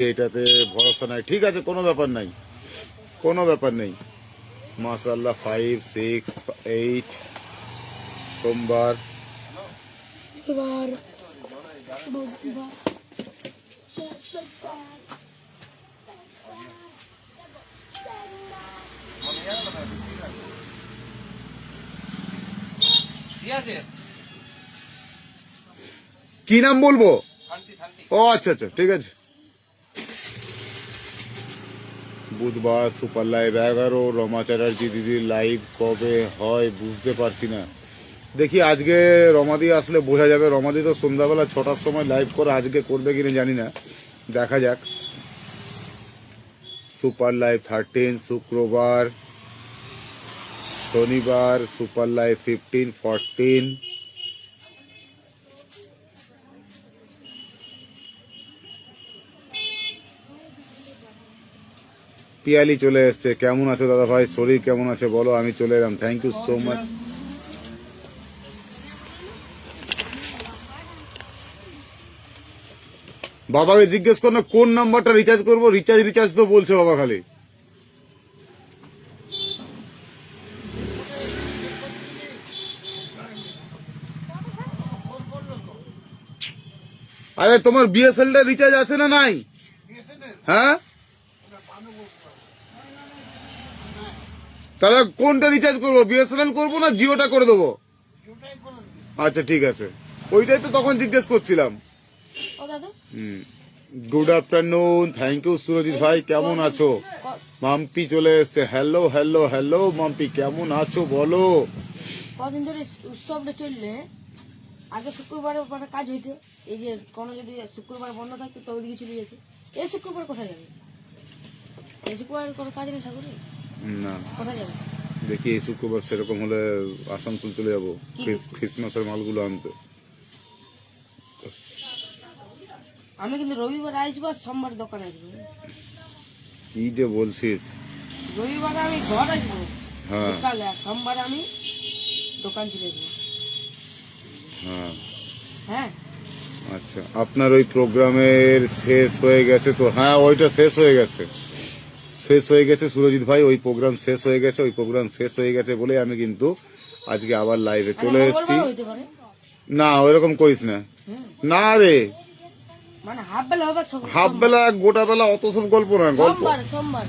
এটাতে ভরসা নাই। ঠিক আছে, কোনো ব্যাপার নাই, কোনো ব্যাপার নেই। মাশাআল্লাহ 5, 6, 8 সোমবার। কি নাম বলবো? ও আচ্ছা আচ্ছা, ঠিক আছে। বুধবার সুপার লাইভ 11। রমা চ্যাটার্জি দিদির লাইভ কবে হয় বুঝতে পারছি না। দেখি আজকে রমাদি আসলে বোঝা যাবে। রমাদি তো সন্ধ্যাবেলা 6টার সময় লাইভ করে, আজকে করবে কিনা জানি না, দেখা যাক। সুপার লাইভ 13 শুক্রবার, শনিবার সুপার লাইভ 15, 14। পিয়ালি চলে এসছে। কেমন আছো দাদা ভাই, শরীর কেমন আছে বলো? আমি চলে এলাম, থ্যাংক ইউ সো মাচ। বাবাকে জিজ্ঞেস কর না কোন নাম্বারটা রিচার্জ করবো। রিচার্জ তো বলছে বাবা খালি। আরে তোমার বিএসএল এর রিচার্জ আছে না নাই? হ্যাঁ, তাহলে কোনটা রিচার্জ করবো? বিএসএনএল করবো না জিওটা করে দেবো? আচ্ছা ঠিক আছে, ওইটাই তো তখন জিজ্ঞেস করছিলাম। Good afternoon, thank you Surajit ভাই, কেমন আছো? মাম্পি চলে এসছে। হ্যালো হ্যালো হ্যালো মাম্পি, কেমন আছো বলো? কদিন ধরে উৎসবটা চললে, আগে শুক্রবারে কাজ হইতে, এই যে কোনো যদি শুক্রবার বন্ধ থাকতো তো ওইদিকে চলে যেত। এই শুক্রবার কোথায় যাবে? এই শুক্রবার কোনো কাজ নেই ঠাকুরের, না কোথায় যাবে? দেখি এই শুক্রবার সেরকম হলে আসানসোল চলে যাবো ক্রিসমাসের মালগুলো আনতে। আমি কিন্তু রবিবার আসবো আর সোমবার দোকানে আসবো। কি যে বলছিস? রবিবারে আমি ঘর আসবো হ্যাঁ বিকালে, আর সোমবারে আমি দোকান চলে আসবো। হ্যাঁ হ্যাঁ আচ্ছা, আপনার ওই প্রোগ্রামের শেষ হয়ে গেছে তো? হ্যাঁ, ওইটা শেষ হয়ে গেছে, শেষ হয়ে গেছে সুরজিৎ ভাই। ওই প্রোগ্রাম শেষ হয়ে গেছে, ওই প্রোগ্রাম শেষ হয়ে গেছে বলে আমি কিন্তু আজকে আবার লাইভে চলে এসেছি। হইতে পারে না ওইরকম করিস না। না রে, মানে হাফ বেলা হবে, হাফ বেলা গোটা বেলা অত সব গল্প না, গল্প। সোমবার সোমবার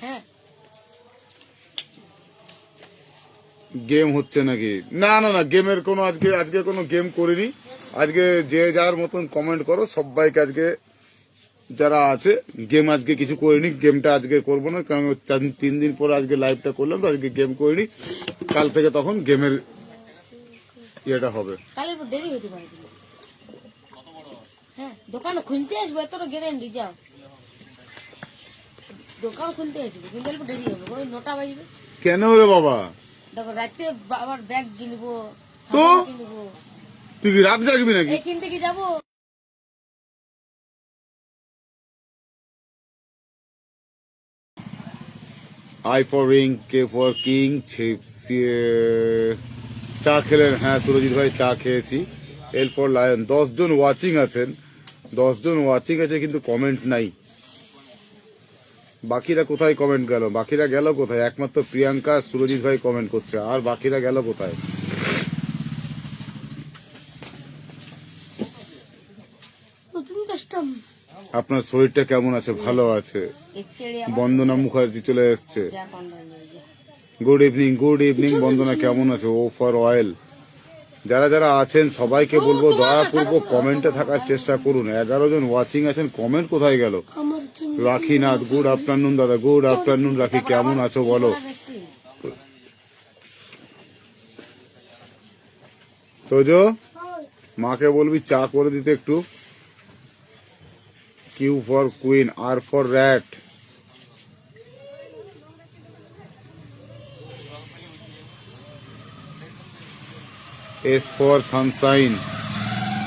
হ্যাঁ গেম হচ্ছে নাকি? না না না, গেমের কোনো আজকে আজকে কোনো গেম করিনি। আজকে যে যার মতন কমেন্ট করো, সবাইকে আজকে যারা আছে গেম আজকে কিছু করিনি। গেমটা আজকে করবো না, কারণ 3 দিন পরে আজকে লাইভটা করলাম তো আজকে গেম করিনি। কাল থেকে তখন গেমের ইয়েটা হবে। কাল একটু দেরি হতে পারে। হ্যাঁ দোকান খুলতে আসবো, এতটা গ্যারেন্টি যাও। দোকান খুলতে আসবো কিন্তু একটু দেরি হবে, ওই 9টা বাজবে। কেন রে বাবা? দেখো রাতে আবার ব্যাগ কিনবো, তো সামান কিনবো। তুই কি রাত জাগবি নাকি? এইখান থেকে যাবো। I for ring, K for king, চা খেলেন? হ্যাঁ সুরজিৎ ভাই, চা খেয়েছি। এরপর লায়ন 10 জন ওয়াচিং আছেন, 10 জন ওয়াচিং আছে কিন্তু কমেন্ট নাই। বাকিরা কোথায় কমেন্ট গেল? বাকিরা গেল কোথায়? একমাত্র প্রিয়াঙ্কা সুরজিৎ ভাই কমেন্ট করছে, আর বাকিরা গেল কোথায়? নতুন কাস্টম আপনার শরীরটা কেমন আছে? ভালো আছে। বন্দনা মুখার্জি চলে এসছে। Good evening, good evening Bandana, কেমন আছে? O for oil. যারা যারা আছেন সবাইকে বলবো দয়াপূর্বক কমেন্টে থাকার চেষ্টা করুন। 11 জন ওয়াচিং আছেন, কমেন্ট কোথায় গেল? রাখিনাথ, গুড আফটারনুন দাদা, গুড আফটারনুন রাখি, কেমন আছো বলো? তোজো মাকে বলবি চা করে দিতে একটু। Q for queen, R for rat. S for sunshine,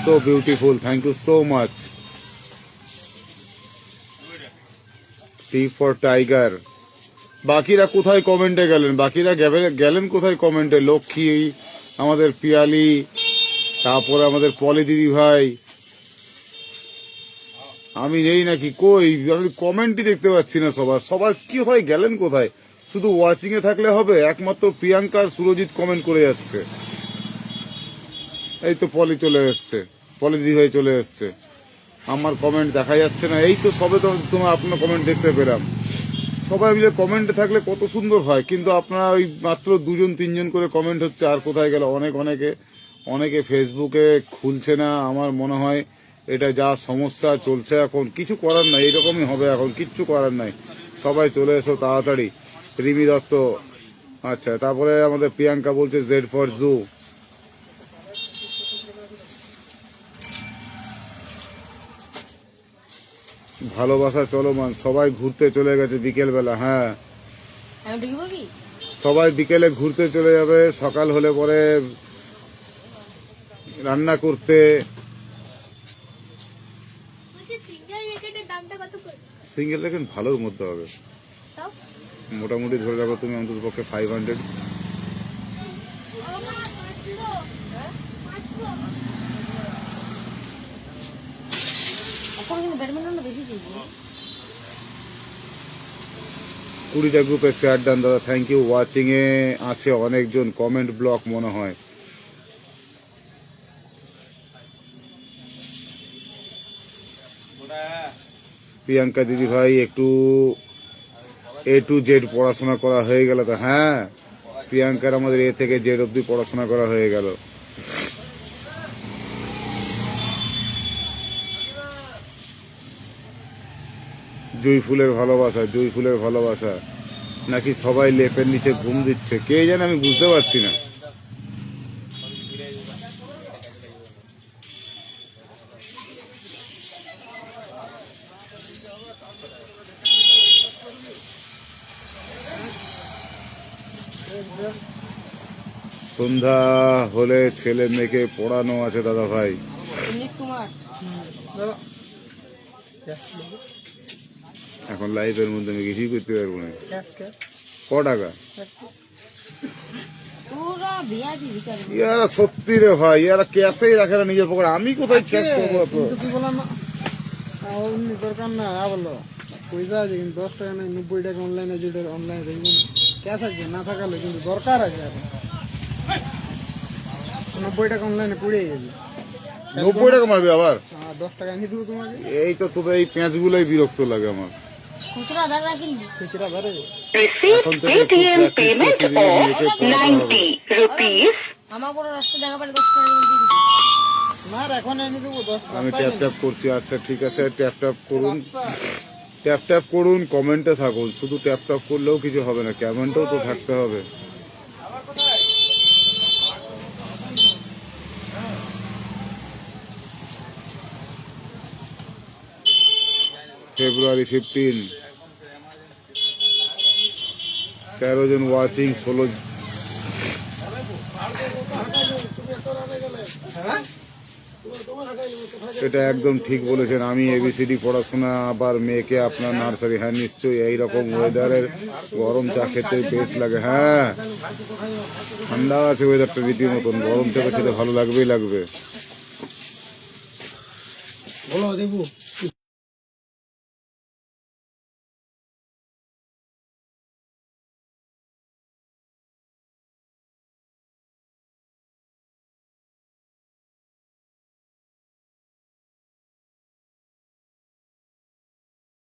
so beautiful, thank you so much. T for tiger. বাকিরা কোথায় কমেন্টে গেলেন? বাকিরা গেলেন কোথায় কমেন্টে? লক্ষ্মী, আমাদের পিয়ালি, তারপরে আমাদের পলি দিদি ভাই, আমি নেই নাকি? কই, আমি কমেন্টই দেখতে পাচ্ছি না সবার। সবার কি হয়, গেলেন কোথায়? শুধু ওয়াচিং এ থাকলে হবে? একমাত্র প্রিয়াঙ্কা আর সুরজিৎ কমেন্ট করে যাচ্ছে। এই তো পলি চলে এসছে, পলি দিদি ভাই চলে এসছে। আমার কমেন্ট দেখা যাচ্ছে না। এই তো সবে তো তোমার আপনার কমেন্ট দেখতে পেলাম। সবাই মিলে কমেন্টে থাকলে কত সুন্দর হয়, কিন্তু আপনারা ওই মাত্র 2 জন 3 জন করে কমেন্ট হচ্ছে, আর কোথায় গেল? অনেকে ফেসবুকে খুলছে না। আমার মনে হয় এটা যা সমস্যা চলছে এখন, কিছু করার নাই, এরকমই হবে এখন, কিচ্ছু করার নাই। সবাই চলে এসো তাড়াতাড়ি। রিমি দত্ত, আচ্ছা, তারপরে আমাদের প্রিয়াঙ্কা বলছে জেড ফর জু। ভালোবাসা চলমান, সবাই ঘুরতে চলে গেছে বিকেল বেলা। হ্যাঁ, সবাই বিকেলে ঘুরতে চলে যাবে, সকাল হলে পরে রান্না করতে। সিঙ্গেল রেখেন ভালোর মধ্যে হবে, মোটামুটি ধরে রাখো তুমি অন্তত পক্ষে 500। ব্যাডমিন্টনটা বেশি চলছে। 20টা গ্রুপে শেয়ার ডান দাদা, থ্যাংক ইউ। ওয়াচিং এ আছে অনেকজন, কমেন্ট ব্লক মনে হয়। প্রিয়াঙ্কা দিদি ভাই একটু A to Z পড়াশোনা করা হয়ে গেল তো? হ্যাঁ, প্রিয়াঙ্কার আমাদের A থেকে Z অব্দি পড়াশোনা করা হয়ে গেল। জুঁই ফুলের ভালোবাসা নাকি সবাই লেপের নিচে ঘুম দিচ্ছে, কে জানে, আমি বুঝতে পারছি না। সন্ধ্যা হলে ছেলে মেয়েকে পড়ানো আছে দাদা ভাই। এখন লাইফের মধ্যে আমি কিছুই করতে পারবো না। ক টাকা? ইয়ারা সত্যি রে ভাই, ইয়ারা ক্যাশেই রাখে না নিজের পকেটে। আমি কোথায় ক্যাশ করবো? কি বললাম না, দরকার না বলো, পয়সা আছে কিন্তু 10 টাকা নেই, 90 টাকা অনলাইনে, যেটা অনলাইনে ক্যাশ আছে না থাকালে কিন্তু দরকার আছে। এখন 90 টাকা অনলাইনে পড়ে গেছে। 90 টাকা মারবে আবার? 10 টাকা নিয়ে দেবো তোমাকে। এই তো তোদের এই পেঁয়াজ গুলোই বিরক্ত লাগে আমার। খুচরা ধারে এখন থেকে একটু practice করতে দিলে মেয়েকে পড়াতে হবে। আমার কোনো রাস্তা দেখা পারে 10 টাকা দিন। না এখন এনে দেবো 10 টাকা। আমি ট্যাপ ট্যাপ করছি। আচ্ছা ঠিক আছে, ট্যাপ ট্যাপ করুন, ট্যাপ ট্যাপ করুন, কমেন্টে থাকুন। শুধু ট্যাপ ট্যাপ করলেও কিছু হবে না, কমেন্টেও তো থাকতে হবে। ফেব্রুয়ারি 15, 13 জন ওয়াচিং, 16 এটা একদম ঠিক বলেছেন। আমি এবিসিডি পড়াশোনা, আবার মেয়েকে আপনার নার্সারি। হ্যাঁ নিশ্চয়ই, এইরকম ওয়েদারের গরম চা খেতে বেশ লাগে। হ্যাঁ ঠান্ডা আছে ওয়েদারটা রীতিমতন, গরম চা খেতে ভালো লাগবেই লাগবে। বলো দেবু